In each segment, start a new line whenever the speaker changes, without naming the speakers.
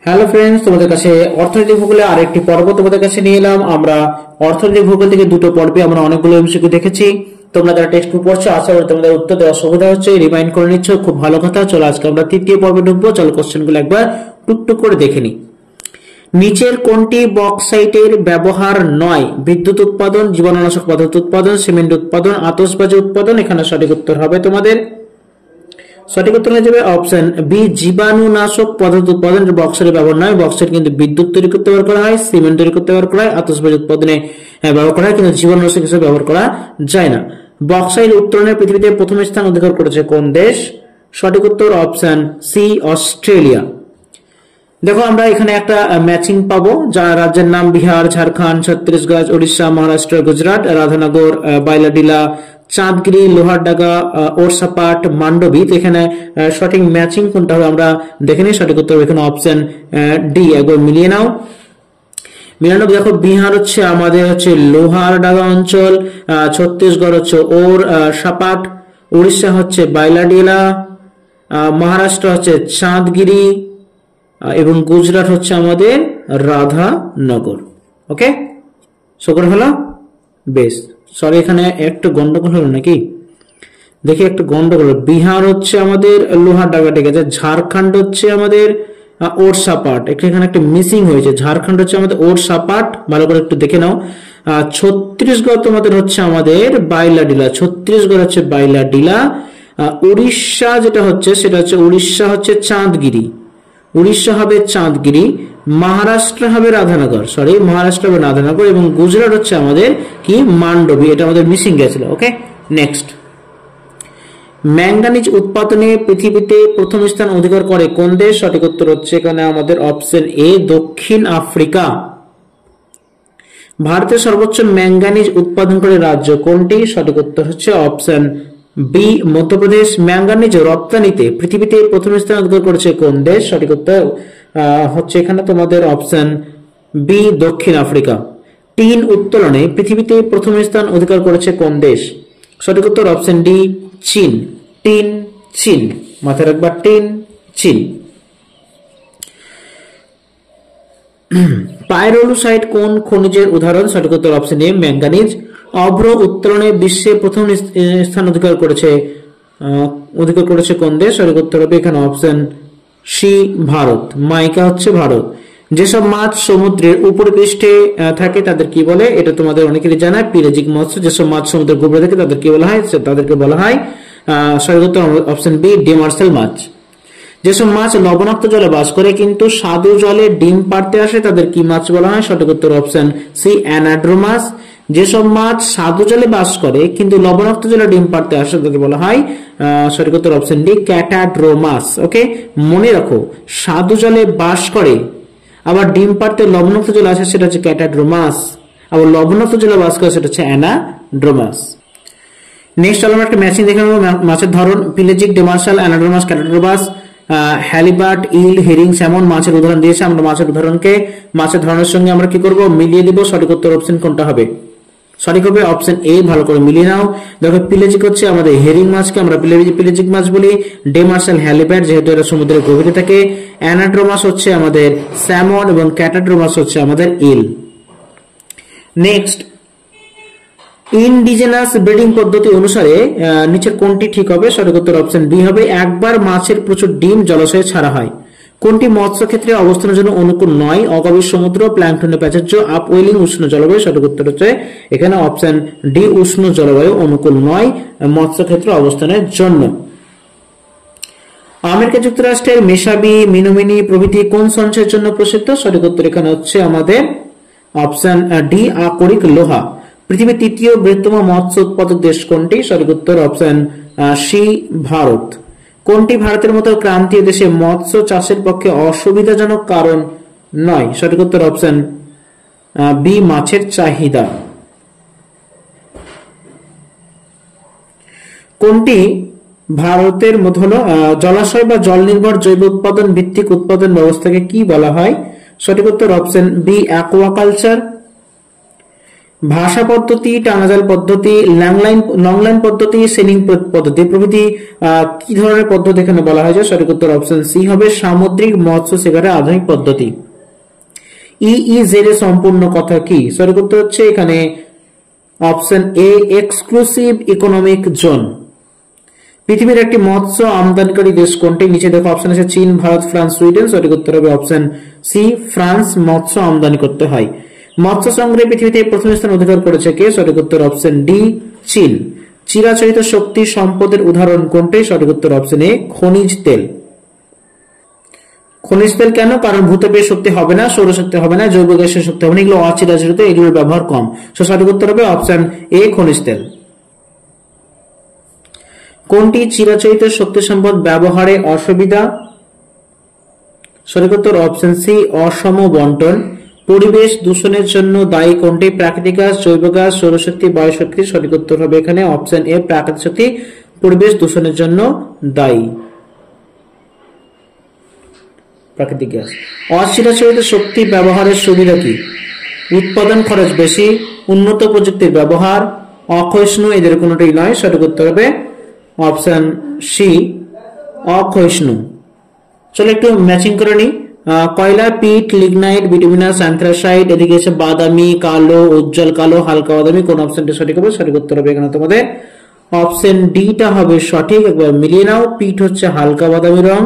Hello friends, তোমাদের কাছে অর্থনৈতিক ভূগোলে আরেকটি পর্ব তোমাদের কাছে নিয়ে এলাম। আমরা অর্থনৈতিক ভূগোল থেকে দুটো পর্বে আমরা অনেকগুলো এমসিকিউ দেখেছি। তোমরা যারা টেক্সট বুক পড়ছো, আশা করি তোমাদের উত্তর দেওয়ার সুবিধা হচ্ছে, রিমাইন্ড করে নিচ্ছ, খুব ভালো কথা। চলো আজকে আমরা তৃতীয় পর্বে ঢুকবো। চলো কোশ্চেনগুলো একবার টুকটুক করে দেখে নিই। নিচের কোনটি বক্সাইটের ব্যবহার নয়? বিদ্যুৎ উৎপাদন, জীবাণুনাশক পদার্থ উৎপাদন, সিমেন্ট উৎপাদন, আতশবাজি উৎপাদন। এখানে সঠিক উত্তর হবে তোমাদের, সঠিক উত্তর হয়ে যাবে অপশন বি, জীবাণুনাশক পদার্থ উৎপাদন। বক্সাইটের ব্যবহার নয়। বক্সাইট কিন্তু বিদ্যুৎ তৈরি করতে ব্যবহার করা হয়, সিমেন্ট তৈরি করতে ব্যবহার করা হয়, আতশবাজি উৎপাদনে ব্যবহার করা হয়, কিন্তু জীবাণুনাশক হিসেবে ব্যবহার করা যায় না। বক্সাইট উত্তোলনের পৃথিবীতে প্রথম স্থান অধিকার করেছে কোন দেশ? সঠিক উত্তর অপশন সি, অস্ট্রেলিয়া। দেখো আমরা এখানে একটা ম্যাচিং পাবো, যার রাজ্যের নাম বিহার, ঝাড়খণ্ড, ছত্তিশগড়, উড়িষ্যা, মহারাষ্ট্র, গুজরাট, রাধানগর, বাইলাডিলা, চাঁদগিরি, লোহারডাঙ্গা, ওরসাপাট, মান্ডবী। এখানে সঠিক ম্যাচিং কোনটা হবে আমরা দেখে নিই। সঠিক উত্তর এখানে অপশন ডি, একবার মিলিয়ে নাও। মিলানো দেখো, বিহার হচ্ছে আমাদের লোহারডাঙ্গা অঞ্চল, ছত্তিশগড় হচ্ছে ওর সাপাট, উড়িষ্যা হচ্ছে বাইলাডিলা, মহারাষ্ট্র হচ্ছে চাঁদগিরি, এবং গুজরাট হচ্ছে আমাদের রাধানগর। ওকে, সকল হলো বেশ। সরি, এখানে একটু গন্ডগোল হলো নাকি, দেখি একটু গন্ডগোল। বিহার হচ্ছে আমাদের লোহারডাঙ্গা, ঠিক আছে। ঝাড়খণ্ড হচ্ছে আমাদের ওরসাপাট, এখানে একটা মিসিং হয়েছে। ঝাড়খণ্ড হচ্ছে আমাদের ওরসাপাট, ভালো করে একটু দেখে নাও। ছত্তিশগড় তোমাদের হচ্ছে আমাদের বাইলাডিলা, ছত্তিশগড় হচ্ছে বাইলাডিলা। উড়িষ্যা যেটা হচ্ছে সেটা হচ্ছে উড়িষ্যা হচ্ছে চাঁদগিরি, উড়িষ্যা হবে চাঁদগিরি। মহারাষ্ট্র হবে রাধানগর, সরি মহারাষ্ট্র হবে রাধানগর, এবং গুজরাট হচ্ছে আমাদের কি মান্ডবী, এটা আমাদের মিসিং গেছিল। ওকে, নেক্সট। ম্যাঙ্গানিজ উৎপাদনে পৃথিবীতে প্রথম স্থান অধিকার করে কোন দেশ? সঠিক উত্তর হচ্ছে এখানে আমাদের অপশন এ, দক্ষিণ আফ্রিকা। ভারতের সর্বোচ্চ ম্যাঙ্গানিজ উৎপাদনকারী রাজ্য কোনটি? সঠিক উত্তর হচ্ছে অপশন বি, মধ্যপ্রদেশ। ম্যাঙ্গানিজ রপ্তানিতে পৃথিবীতে প্রথম স্থান অধিকার করেছে কোন দেশ? সঠিক উত্তর হচ্ছে এখানে তোমাদের অপশন বি, দক্ষিণ আফ্রিকা। টিন উত্তোলনে পৃথিবীতে প্রথম স্থান অধিকার করেছে কোন দেশ? সঠিক উত্তর অপশন ডি, চীন। টিন, চীন, মাথায় রাখবা, টিন, চীন। পাইরোলুসাইট কোন খনিজের উদাহরণ? সঠিক উত্তর অপশন এ, ম্যাঙ্গানিজ। অভ্র উত্তোলনে বিশ্বে প্রথম স্থান অধিকার করেছে কোন দেশ? সঠিক উত্তর হবে এখানে অপশন সি, ভারত। মাইকা হচ্ছে ভারত। যেসব মাছ সমুদ্রের উপরিপৃষ্ঠে থাকে তাদের কি বলে? এটা তোমাদের অনেকেরই জানা, পিলেজিক মৎস্য। যেসব মাছ সমুদ্রের গভীরে থাকে তাদের কি বলা হয়? তাদেরকে বলা হয়, সঠিক উত্তর অপশন বি, ডিমার্সেল মাছ। যেসব মাছ লবণাক্ত জলে বাস করে কিন্তু স্বাদু জলে ডিম পাড়তে আসে তাদের কি মাছ বলা হয়? সঠিক উত্তর অপশন সি, অ্যানাড্রোমাস। যেসব মাছ স্বাদু জলে বাস করে কিন্তু লবণাক্ত জলে ডিম পাড়তে আসে তাদের বলা হয়, সঠিক উত্তর অপশন ডি, ক্যাটাড্রোমাস। ওকে, মনে রাখো, স্বাদু জলে বাস করে আবার ডিম পাড়তে লবণাক্ত জলে আসে সেটা হচ্ছে ক্যাটাড্রোমাস, আবার লবণাক্ত জলে বাস করে সেটা হচ্ছে অ্যানাড্রোমাস। নেক্সট আমরা একটা ম্যাচিং দেখে নেব। মাছের ধরন: পিলেজিক, ডিমার্সাল, অ্যানাড্রোমাস, ক্যাটাড্রোমাস। হ্যালিবার্ট, ইল, হেরিং, স্যামন মাছের উদাহরণ দিয়েছে। আমরা মাছের উদাহরণকে মাছের ধরনের সঙ্গে আমরা কি করব? মিলিয়ে দিব। সঠিক উত্তর অপশন কোনটা হবে? সঠিক হবে অপশন এ, ভালো করে মিলিয়ে নাও। দেখো, পিলেজিক হচ্ছে আমাদের হেরিং মাছকে আমরা পিলেজিক মাছ বলি। ডিমার্সাল, হ্যালিবার্ট, যেহেতু এটা সমুদ্রের গভীরে থাকে। অ্যানাড্রোমাস হচ্ছে আমাদের স্যামন, এবং ক্যাটাড্রোমাস হচ্ছে আমাদের ইল। নেক্সট, ইনডিজেনাস ব্রিডিং পদ্ধতি অনুসারে নিচের কোনটি ঠিক হবে? সঠিক উত্তর অপশন বি হবে, একবার মাছের প্রচুর ডিম জলাশয়ে ছাড়া হয়। কোনটি মৎস্য ক্ষেত্রে অবস্থানের জন্য অনুকূল নয়? অগভীর সমুদ্র, প্ল্যাঙ্কটনের প্রাচুর্য, আপওয়েলিং, উষ্ণ জলবায়ু। সঠিক উত্তর হচ্ছে এখানে অপশন ডি, উষ্ণ জলবায়ু অনুকূল নয় মৎস্য ক্ষেত্রে অবস্থানের জন্য। আমেরিকা যুক্তরাষ্ট্রের মেসাবি, মিনোমিনি প্রভৃতি কোন সঞ্চয়ের জন্য প্রসিদ্ধ? সঠিক উত্তর এখানে হচ্ছে আমাদের অপশন ডি, আকরিক লোহা। পৃথিবীর তৃতীয় বৃহত্তম মৎস্য উৎপাদক দেশ কোনটি? সঠিক উত্তর অপশন সি, ভারত। কোনটি ভারতের মতো ক্রান্তীয় দেশে মৎস্য চাষের পক্ষে অসুবিধাজনক কারণ নয়? সঠিক উত্তর অপশন বি, মাছের চাহিদা। কোনটি ভারতের মধ্যে হলো জলাশয় বা জল নির্ভর জৈব উৎপাদন ভিত্তিক উৎপাদন ব্যবস্থাকে কি বলা হয়? সঠিক উত্তর অপশন বি, অ্যাকোয়াকালচার। ভাষা পদ্ধতি, টানাজাল পদ্ধতি, লংলাইন পদ্ধতি, সেলিং পদ্ধতি প্রভৃতি কি ধরনের পদ্ধতি এখানে বলা হয়েছে? সঠিক উত্তর অপশন সি হবে সামুদ্রিক মৎস্য শিকারের আধুনিক পদ্ধতি। ইইজেড এর সম্পূর্ণ কথা কি? সঠিক উত্তর হচ্ছে এখানে option A exclusive economic zone. পৃথিবীর একটি মৎস্য আমদানিকারী দেশ কোনটি? নিচে দেখো অপশন আছে চীন, ভারত, ফ্রান্স, সুইডেন। সঠিক উত্তর হবে অপশন সি ফ্রান্স মৎস্য আমদানি করতে হয়। মৎস্য সংগ্রহে পৃথিবীতে প্রথম স্থান অধিকার করেছে কে? সঠিক উত্তর অপশন ডি চীন। চিরাচরিত শক্তি সম্পদের উদাহরণ কোনটি? সঠিক উত্তর অপশন এ খনিজ তেল। খনিজ তেল কেন? কারণ ভূতাপের শক্তি হবে না, সৌরশক্তি হবে না, জৈব গ্যাসের শক্তি হবে না, এগুলো অচিরাচরিত, এগুলোর ব্যবহার কম। সঠিক উত্তর হবে অপশন এ খনিজ তেল। কোনটি চিরাচরিত শক্তি সম্পদ ব্যবহারে অসুবিধা? সঠিক উত্তর অপশন সি অসম বন্টন। পরিবেশ দূষণের জন্য দায়ী কোনটি? প্রাকৃতিক গ্যাস, জৈব গ্যাস, সৌরশক্তি, বায়ুশক্তি। সঠিক উত্তর হবে এখানে অপশন এ প্রাকৃতিক শক্তি পরিবেশ দূষণের জন্য দায়ী। প্রাকৃতিক গ্যাস। অচিরাচরিত শক্তি ব্যবহারের সুবিধা কি? উৎপাদন খরচ বেশি, উন্নত প্রযুক্তির ব্যবহার, অক্ষয়িষ্ণু, এদের কোনোটাই নয়। সঠিক উত্তর হবে অপশন সি অক্ষয়িষ্ণু। চলো একটু ম্যাচিং করে নি। কয়লা, পিট, লিগনাইট, বিটুমিনাস, অ্যান্থ্রাসাইট, এদিকে এসে বাদামি, কালো, উজ্জ্বল কালো, হালকা বাদামি। কোন অপশনটা সঠিক হবে? সঠিক উত্তর হবে এখানে তোমাদের অপশন ডি টা হবে সঠিক। একবার মিলিয়ে নাও। পিট হচ্ছে হালকা বাদামি রং,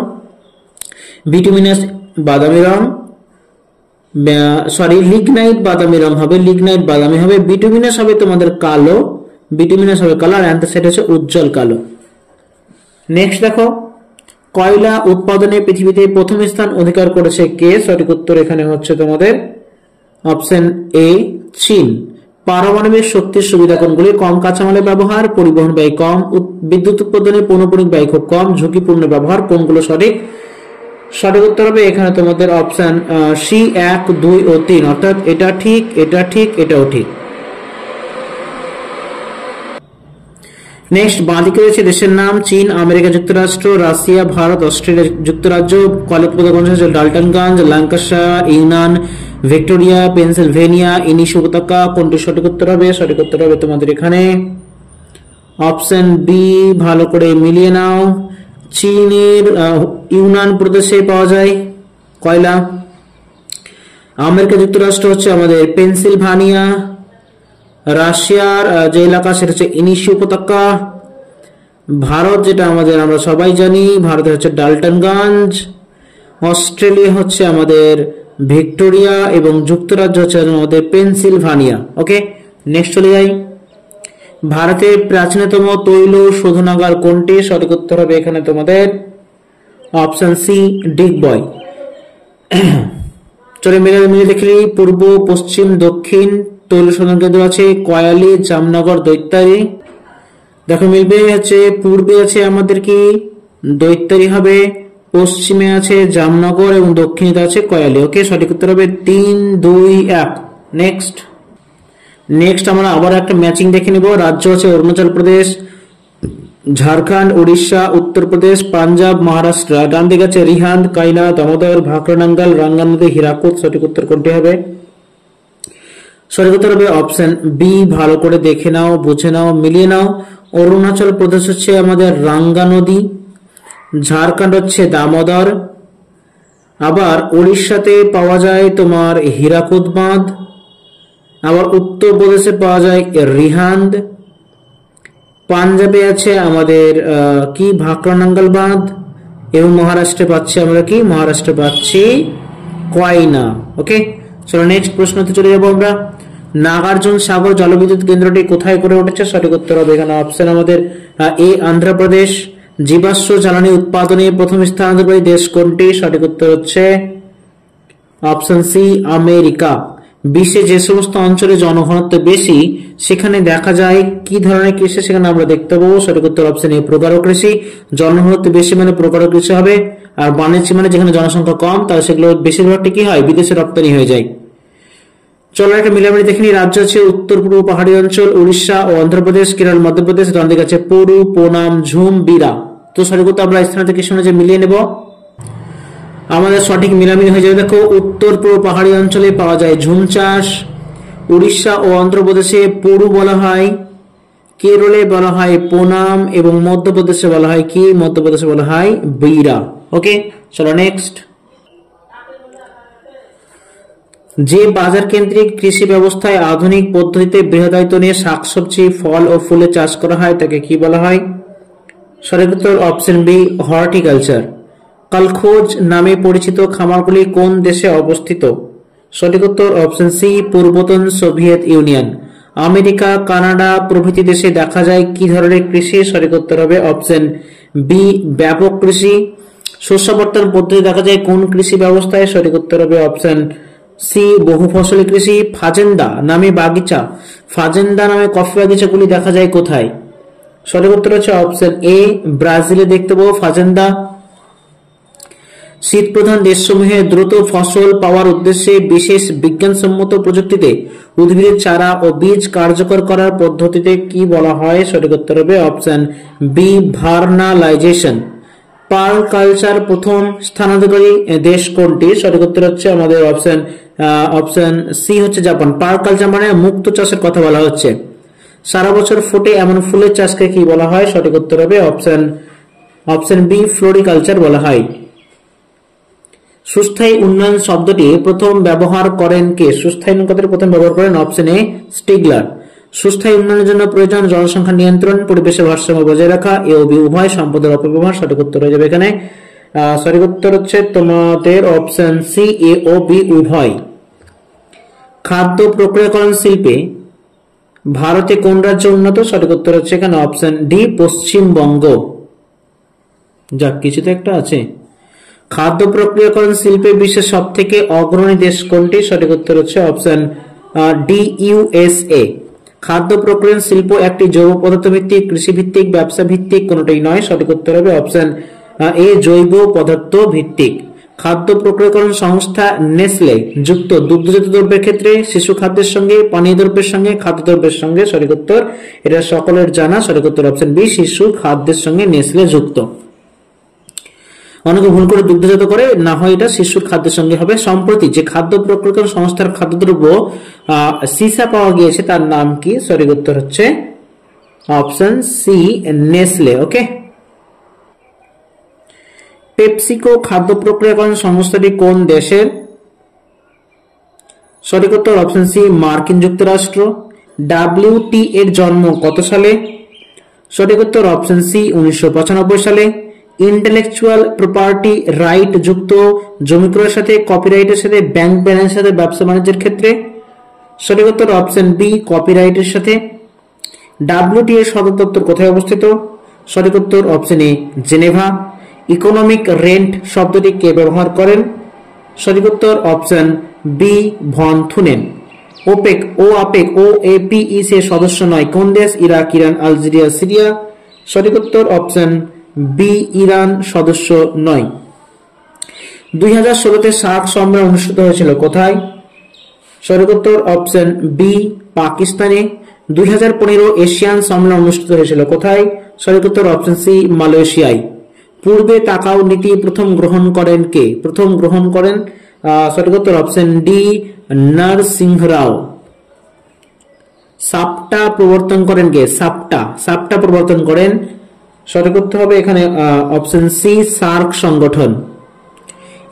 বিটুমিনাস বাদামি রং, লিগনাইট বাদামি রং হবে, লিগনাইট বাদামি হবে, বিটুমিনাস হবে তোমাদের কালো, বিটুমিনাস হবে কালো, আর অ্যান্থ্রাসাইট হচ্ছে উজ্জ্বল কালো। নেক্সট দেখো, কয়লা উৎপাদনে পৃথিবীতে প্রথম স্থান অধিকার করেছে কে? সঠিক উত্তর এখানে হচ্ছে তোমাদের অপশন এ চীন। পারমাণবিক শক্তির সুবিধা কোনগুলি? কম কাঁচামালের ব্যবহার, পরিবহন ব্যয় কম, বিদ্যুৎ উৎপাদনে পৌনঃপুনিক ব্যয় খুব কম, ঝুঁকিপূর্ণ ব্যবহার। কোনগুলো সঠিক? সঠিক উত্তর হবে এখানে তোমাদের অপশন সি 1, 2 ও 3, অর্থাৎ এটা ঠিক, এটা ঠিক, এটাও ঠিক। নেক্সট বাঁদিকে রয়েছে দেশের নাম চীন, আমেরিকা যুক্তরাষ্ট্র, রাশিয়া, ভারত, অস্ট্রেলিয়া যুক্তরাজ্য। কয়লা উৎপাদক অঞ্চল হচ্ছে ডাল্টনগঞ্জ, ল্যাঙ্কাশায়ার, ইউনান, ভিক্টোরিয়া, পেনসিলভেনিয়া, ইনিশ উপত্যকা। কোনটি সঠিক উত্তর হবে? সঠিক উত্তর হবে তোমাদের এখানে অপশন বি। ভালো করে মিলিয়ে নাও। চীনের ইউনান প্রদেশে পাওয়া যায় কয়লা। আমেরিকা যুক্তরাষ্ট্র হচ্ছে আমাদের পেনসিলভানিয়া, রাশিয়ার যে এলাকা সেটা হচ্ছে ইনিশ উপত্যকা, ভারত যেটা আমাদের আমরা সবাই জানি ভারতে হচ্ছে ডাল্টনগঞ্জ, অস্ট্রেলিয়া হচ্ছে আমাদের ভিক্টোরিয়া এবং যুক্তরাজ্য হচ্ছে আমাদের পেনসিলভানিয়া। ওকে, নেক্সট চলে যাই। ভারতের প্রাচীনতম তৈল শোধনাগার কোনটি? সঠিক উত্তর হবে এখানে তোমাদের অপশন সি ডিগবয়। চলে মিলে দেখলি পূর্ব, পশ্চিম, দক্ষিণ তৈল শোধন কেন্দ্র আছে কয়ালি, জামনগর, দৈত্যারি। দেখো মিলবে হচ্ছে পূর্বে আছে আমাদের কি দৈত্যারি হবে, পশ্চিমে আছে জামনগর এবং দক্ষিণে আছে কয়ালি। ওকে, সঠিক উত্তর হবে 3, 2, 1। নেক্সট আমরা আবার একটা ম্যাচিং দেখে নিব। রাজ্য আছে অরুণাচল প্রদেশ, ঝাড়খণ্ড, উড়িষ্যা, উত্তরপ্রদেশ, পাঞ্জাব, মহারাষ্ট্র। ডান দিকে আছে রিহান্দ, কাইলা, দামোদর, ভাকরানাঙ্গাল, রাঙ্গা নদী, হীরাকুদ। সঠিক উত্তর কোনটি হবে? সঠিক উত্তর হবে অপশন বি। ভালো করে দেখে নাও, বুঝে নাও, মিলিয়ে নাও। অরুণাচল প্রদেশ হচ্ছে আমাদের রাঙ্গা নদী, ঝাড়খণ্ড হচ্ছে দামোদর, আবার উড়িষ্যাতে পাওয়া যায় তোমার হীরাকুদ বাঁধ, আবার উত্তরপ্রদেশে পাওয়া যায় রিহান্দ, পাঞ্জাবে আছে আমাদের কি ভাকরানাঙ্গাল বাঁধ, এবং মহারাষ্ট্রে পাচ্ছি আমরা কি মহারাষ্ট্রে পাচ্ছি কয়না। ওকে, চলো নেক্সট প্রশ্নতে চলে যাবো আমরা। নাগার্জুন সাগর জলবিদ্যুৎ কেন্দ্রটি কোথায় করে উঠেছে? সঠিক উত্তর হবে এখানে অপশন আমাদের এ অন্ধ্রপ্রদেশ। জীবাশ্ম জ্বালানি উৎপাদনে প্রথম স্থানাধিকারী দেশ কোনটি? সঠিক উত্তর হচ্ছে অপশন সি আমেরিকা। বিশ্বে যে সমস্ত অঞ্চলে জনঘনত্ব বেশি সেখানে দেখা যায় কি ধরনের কৃষি? সেখানে আমরা দেখতে পাবো সঠিক উত্তর অপশন এ প্রকার কৃষি। জনঘনত্ব বেশি মানে প্রকার কৃষি হবে, আর বাণিজ্য মানে যেখানে জনসংখ্যা কম তাহলে সেগুলো বেশিরভাগটি কি হয় বিদেশে রপ্তানি হয়ে যায়। চলো একটা মিলামিলি দেখে নিই। রাজ্য আছে উত্তর পূর্ব পাহাড়ি অঞ্চল, উড়িষ্যা ও অন্ধ্রপ্রদেশ, কেরল, মধ্যপ্রদেশ। ডান দিকে আছে পুরু, পোনাম, ঝুম, বিরা। তো সঠিক উত্তর আমরা স্থান থেকে শুনে যে মিলিয়ে নেব, আমাদের সঠিক মিলামিলি হয়ে যাবে। দেখো উত্তর পূর্ব পাহাড়ি অঞ্চলে পাওয়া যায় ঝুম চাষ, উড়িষ্যা ও অন্ধ্রপ্রদেশে পুরু বলা হয়, কেরলে বলা হয় পোনাম, এবং মধ্যপ্রদেশে বলা হয় কি? মধ্যপ্রদেশে বলা হয় বীরা। ওকে, চলো নেক্সট। যে বাজার কেন্দ্রিক কৃষি ব্যবস্থায় আধুনিক পদ্ধতিতে বৃহদায়তনে নিয়ে শাকসবজি, ফল ও ফুলের চাষ করা হয় তাকে কি বলা হয়? সঠিক উত্তর অপশন বি, হর্টিকালচার। কলখোজ নামে পরিচিত খামারগুলি কোন দেশে অবস্থিত? সঠিক উত্তর অপশন সি, পূর্বতন সোভিয়েত ইউনিয়ন। আমেরিকা, কানাডা প্রভৃতি দেশে দেখা যায় কি ধরনের কৃষি? সঠিক উত্তর হবে অপশন বি, ব্যাপক কৃষি। শস্যাবর্তন পদ্ধতি দেখা যায় কোন কৃষি ব্যবস্থায়? সঠিক উত্তর হবে অপশন সি, বহু ফসলি কৃষি। ফাজেন্দা নামে বাগিচা, ফাজেন্দা নামে কফি বাগিচাগুলি দেখা যায় কোথায়? সঠিক উত্তর হচ্ছে অপশন এ, ব্রাজিলে দেখতে পাবো ফাজেন্দা। শীত প্রধান দেশসমূহে দ্রুত ফসল পাওয়ার উদ্দেশ্যে বিশেষ বিজ্ঞানসম্মত প্রযুক্তিতে উদ্ভিদের চারা ও বীজ কার্যকর করার পদ্ধতিতে কি বলা হয়? সঠিক উত্তর হবে option B, vernalization. Pearl culture প্রথম স্থানাধিকারী দেশ কোনটি? সঠিক উত্তর হচ্ছে আমাদের অপশন সি হচ্ছে জাপান। পার্ল কালচার মানে মুক্ত চাষের কথা বলা হচ্ছে। সারা বছর ফোটে এমন ফুলের চাষকে কি বলা হয়? সঠিক উত্তর হবে অপশন বি, ফ্লোরিকালচার বলা হয়। সুস্থায়ী উন্নয়ন শব্দটি প্রথম ব্যবহার করেন কে? সুস্থায়ী উন্নয়ন কথাটি প্রথম ব্যবহার করেন অপশন এ, স্টিগলার। সুস্থায়ী উন্নয়নের জন্য প্রয়োজন জনসংখ্যা নিয়ন্ত্রণ, পরিবেশের ভারসাম্য বজায় রাখা, এ ও বি উভয়, সম্পদের অপব্যবহার। সঠিক উত্তর হয়ে যাবে এখানে সঠিক উত্তর হচ্ছে তোমাদের অপশন সি, এ ও বি উভয়। খাদ্য প্রক্রিয়াকরণ শিল্পে ভারতে কোন রাজ্য উন্নত? সঠিক উত্তর হচ্ছে এখানে অপশন ডি, পশ্চিমবঙ্গ। যাক, কিছু তো একটা আছে। খাদ্য প্রক্রিয়াকরণ শিল্পে বিশ্বের সব থেকে অগ্রণী দেশ কোনটি? সঠিক উত্তর হচ্ছে অপশন ডি, ইউএসএ। খাদ্য প্রক্রিয়াকরণ শিল্প একটি জৈব পদার্থ ভিত্তিক, কৃষি ভিত্তিক, ব্যবসা ভিত্তিক, কোনটাই নয়। সঠিক উত্তর হবে অপশন এ, জৈব পদার্থ ভিত্তিক। খাদ্য প্রক্রিয়াকরণ সংস্থা নেসলে যুক্ত দুগ্ধজাত দ্রব্যের ক্ষেত্রে শিশু খাদ্যের সঙ্গে, পানীয় দ্রব্যের সঙ্গে, খাদ্যদ্রব্যের সঙ্গে। সঠিক উত্তর, এটা সকলের জানা। সঠিক উত্তর অপশন বি, শিশু খাদ্যের সঙ্গে নেসলে যুক্ত। অনেকে ভুল করে দুগ্ধজাত করে, না হয় এটা শিশুর খাদ্যের সঙ্গে হবে। সম্প্রতি যে খাদ্য প্রক্রিয়াকরণ সংস্থার খাদ্যদ্রব্য সিসা পাওয়া গিয়েছে তার নাম কি? সঠিক উত্তর হচ্ছে অপশন সি, নেসলে। ওকে, পেপসিকো খাদ্য প্রক্রিয়াকরণ সংস্থাটি কোন দেশের? সঠিক উত্তর অপশন সি, মার্কিন যুক্তরাষ্ট্র। ডাব্লিউটি এর জন্ম কত সালে? সঠিক উত্তর অপশন সি, 1995 সালে। ইন্টেলেকচুয়াল প্রপার্টি রাইট যুক্ত জমি ক্রয়ের সাথে, কপিরাইটের সাথে, ব্যাংক ব্যালেন্সের সাথে, ব্যবসা বাণিজ্যের ক্ষেত্রে। সঠিক উত্তর অপশন বি, কপিরাইটের সাথে। ডাব্লিউটি এর সদর দপ্তর কোথায় অবস্থিত? সঠিক উত্তর option A, Geneva. Economic rent শব্দটি কে ব্যবহার করেন? সঠিক উত্তর option B, von Thunen. OPEC, OAPEC সদস্য নয় কোন দেশ? Iraq, Iran, Algeria, Syria. সঠিক উত্তর অপশন বি, ইরান সদস্য নয়। 2016-তে সার্ক সম্মেলন অনুষ্ঠিত হয়েছিল কোথায়? সঠিক উত্তর অপশন বি, পাকিস্তানে। 2015 এশিয়ান সম্মেলন অনুষ্ঠিত হয়েছিল কোথায়? সঠিক উত্তর অপশন সি, মালয়েশিয়ায়। পূর্বে তাকাও নীতি প্রথম গ্রহণ করেন কে? প্রথম গ্রহণ করেন সঠিক উত্তর অপশন ডি, নরসিংহ রাও। সাপটা প্রবর্তন করেন কে? সাপটা প্রবর্তন করেন সঠিক উত্তর হবে এখানে অপশন সি, সার্ক সংগঠন।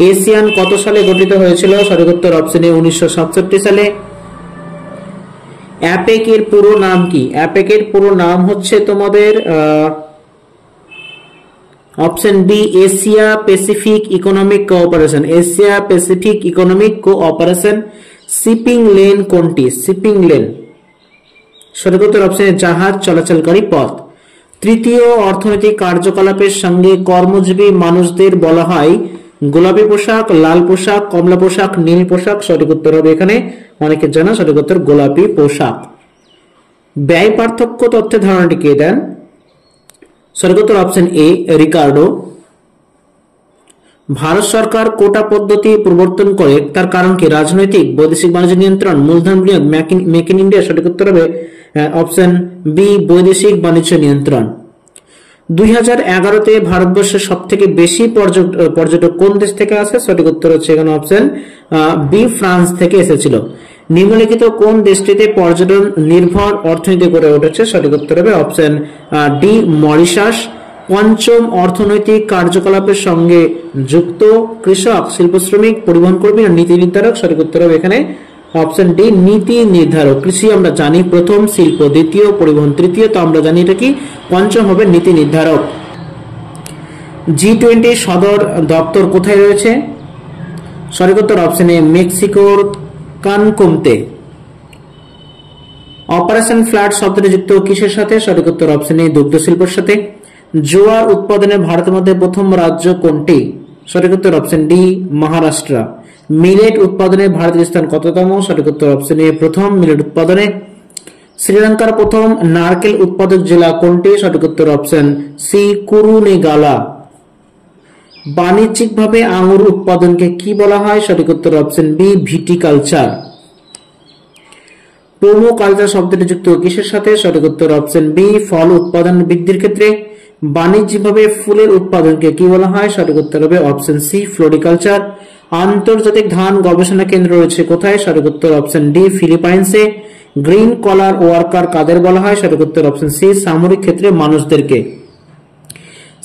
এশিয়ান কত সালে গঠিত হয়েছিল? সঠিক উত্তর অপশন এ, 1967 সালে। অ্যাপেক এর পুরো নাম কি? অ্যাপেক এর পুরো নাম হচ্ছে তোমাদের option B, Asia Pacific economic cooperation. Asia Pacific economic cooperation. Shipping lane কোনটি? শিপিং লেন সঠিক উত্তর অপশন এ, জাহাজ চলাচলকারী পথ। তৃতীয় অর্থনৈতিক কার্যকলাপের সঙ্গে কর্মজীবী মানুষদের বলা হয় গোলাপি পোশাক, লাল পোশাক, কমলা পোশাক, নীল পোশাক। সঠিক উত্তর হবে এখানে অনেকের জানা সঠিক উত্তর গোলাপি পোশাক। ব্যয় পার্থক্য তথ্যের ধারণাটি কে দেন? সঠিক উত্তর অপশন এ, রিকার্ডো। ভারত সরকার কোটা পদ্ধতি প্রবর্তন করে তার কারণ কি? রাজনৈতিক, বৈদেশিক বাণিজ্য নিয়ন্ত্রণ, মূলধন বিনিয়োগ, মেক ইন ইন্ডিয়া। সঠিক উত্তর হবে অপশন বি, বৈদেশিক বাণিজ্য নিয়ন্ত্রণ। 2011-তে ভারতবর্ষের সব থেকে বেশি পর্যটক কোন দেশ থেকে আসে? সঠিক উত্তর হচ্ছে এখানে অপশন বি, ফ্রান্স থেকে এসেছিল। নিম্নলিখিত কোন দেশটিতে পর্যটন নির্ভর অর্থনীতি গড়ে উঠেছে? সঠিক উত্তর হবে অপশন ডি, মরিশাস। পঞ্চম, অর্থনৈতিক কার্যকলাপের সঙ্গে যুক্ত কৃষক, শিল্প শ্রমিক, পরিবহন কর্মী আর নীতি নির্ধারক। সঠিক উত্তর হবে এখানে অপশন ডি, নীতি নির্ধারক। কৃষি আমরা জানি প্রথম, শিল্প দ্বিতীয়, পরিবহন তৃতীয়, তো আমরা জানি এটা কি পঞ্চম হবে নীতি নির্ধারক। G20 সদর দপ্তর কোথায় রয়েছে? সঠিক উত্তর অপশন এ, মেক্সিকোর কানকুমতে। অপারেশন ফ্লাড শব্দটি যুক্ত কিসের সাথে? সঠিক উত্তর অপশন এ, দুগ্ধ শিল্পের সাথে। জোয়ার উৎপাদনে ভারতের মধ্যে প্রথম রাজ্য কোনটি? সঠিক উত্তর অপশন ডি, মহারাষ্ট্র। মিলেট উৎপাদনে ভারতের স্থান কততম? সঠিক উত্তর অপশন এ, প্রথম মিলেট উৎপাদনে। শ্রীলঙ্কার প্রথম নারকেল উৎপাদক জেলা কোনটি? সঠিক উত্তর অপশন সি, কুরুনেগালা। বাণিজ্যিকভাবে আঙ্গুর উৎপাদনকে কি বলা হয়? সঠিক উত্তর option B, viticulture. Promo culture শব্দটি যুক্ত কিসের সাথে? সঠিক উত্তর অপশন বি, ফল উৎপাদন বৃদ্ধির ক্ষেত্রে। বাণিজ্যিকভাবে ফুলের উৎপাদনকে কি বলা হয়? সঠিক উত্তর হবে অপশন সি, ফ্লোরিকালচার। আন্তর্জাতিক ধান গবেষণা কেন্দ্র রয়েছে কোথায়? সঠিক উত্তর অপশন ডি, ফিলিপাইন্সে। গ্রিন কলার ওয়ার্কার কাদের বলা হয়? সঠিক উত্তর অপশন সি, সামরিক ক্ষেত্রে মানুষদেরকে।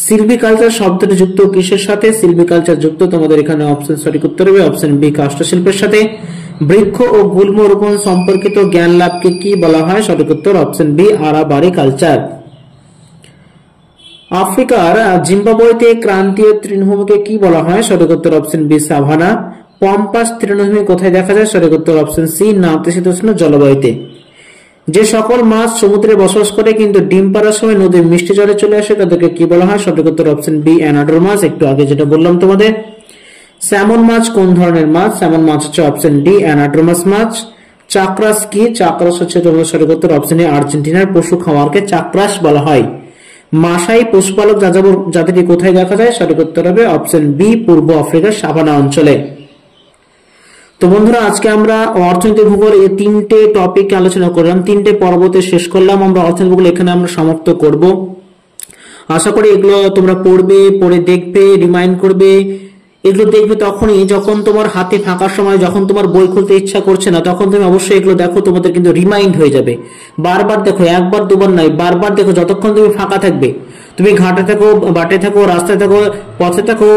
সিলভিকালচার শব্দটি যুক্ত কিসের সাথে? সিলভিকালচার যুক্ত তোমাদের এখানে অপশন সঠিক উত্তর হবে অপশন বি, কাষ্ঠশিল্পের সাথে। বৃক্ষ ও গুল্ম রোপণ সম্পর্কিত জ্ঞান লাভকে কি বলা হয়? সঠিক উত্তর অপশন বি, আরাবারিকালচার। আফ্রিকার জিম্বাবুয়েতে ক্রান্তীয় তৃণভূমিকে কি বলা হয়? সঠিক উত্তর অপশন বি, সাভানা। পম্পাস তৃণভূমি কোথায় দেখা যায়? সঠিক উত্তর অপশন সি, নাতিশীতোষ্ণ জলবায়ুতে। যে সকল মাছ সমুদ্রে বসবাস করে কিন্তু ডিম পাড়ার সময় নদীর মিষ্টি জলে চলে আসে তাদেরকে কি বলা হয়? সঠিক উত্তর অপশন বি, অ্যানাডোর মাছ। একটু আগে যেটা বললাম তোমাদের। স্যামন মাছ কোন ধরনের মাছ? স্যামন মাছ হচ্ছে অপশন ডি, অ্যানাড্রোমাস মাছ। চাকরাস কি? চাকরাস হচ্ছে তোমাদের সঠিক উত্তর অপশন এ, আর্জেন্টিনার পশু খামারকে চাকরাস বলা হয়। মাসাই পশুপালক যাযাবর জাতিটি কোথায় দেখা যায়? সঠিক উত্তর হবে অপশন বি, পূর্ব আফ্রিকার সাভানা অঞ্চলে। তো বন্ধুরা, আজকে আমরা অর্থনীতি ভূগোল এই তিনটে টপিক আলোচনা করলাম, তিনটে পর্বতে শেষ করলাম আমরা অর্থনীতি ভূগোল। এখানে আমরা সমাপ্ত করব। আশা করি এগুলো তোমরা পড়বে, পড়ে দেখবে, রিমাইন্ড করবে। এগুলো দেখবে তখনই যখন তোমার হাতে ফাঁকার সময়, যখন তোমার বই খুলতে ইচ্ছা করছে না, তখন তুমি অবশ্যই এগুলো দেখো, তোমাদের কিন্তু রিমাইন্ড হয়ে যাবে। বারবার দেখো, একবার দুবার নয়, বারবার দেখো, যতক্ষণ তুমি ফাঁকা থাকবে। তুমি ঘাটে থাকো, বাটে থাকো, রাস্তায় থাকো, পথে থাকো,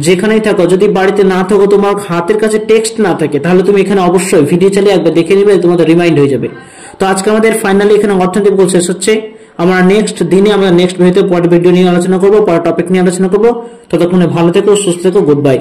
যেখানেই থাকো, যদি বাড়িতে না থাকো, তোমার হাতের কাছে টেক্সট না থাকে, তাহলে তুমি এখানে অবশ্যই ভিডিও চালিয়ে একবার দেখে নিবে, তোমাদের রিমাইন্ড হয়ে যাবে। তো আজকে আমাদের ফাইনালি এখানে অর্থনীতি ভূগোল শেষ হচ্ছে। আমরা নেক্সট দিনে আমরা নেক্সট ভিডিওতে পরের ভিডিও নিয়ে আলোচনা করবো, পরের টপিক নিয়ে আলোচনা করবো। ততক্ষণে ভালো থেকো, সুস্থ থেকো, গুড বাই।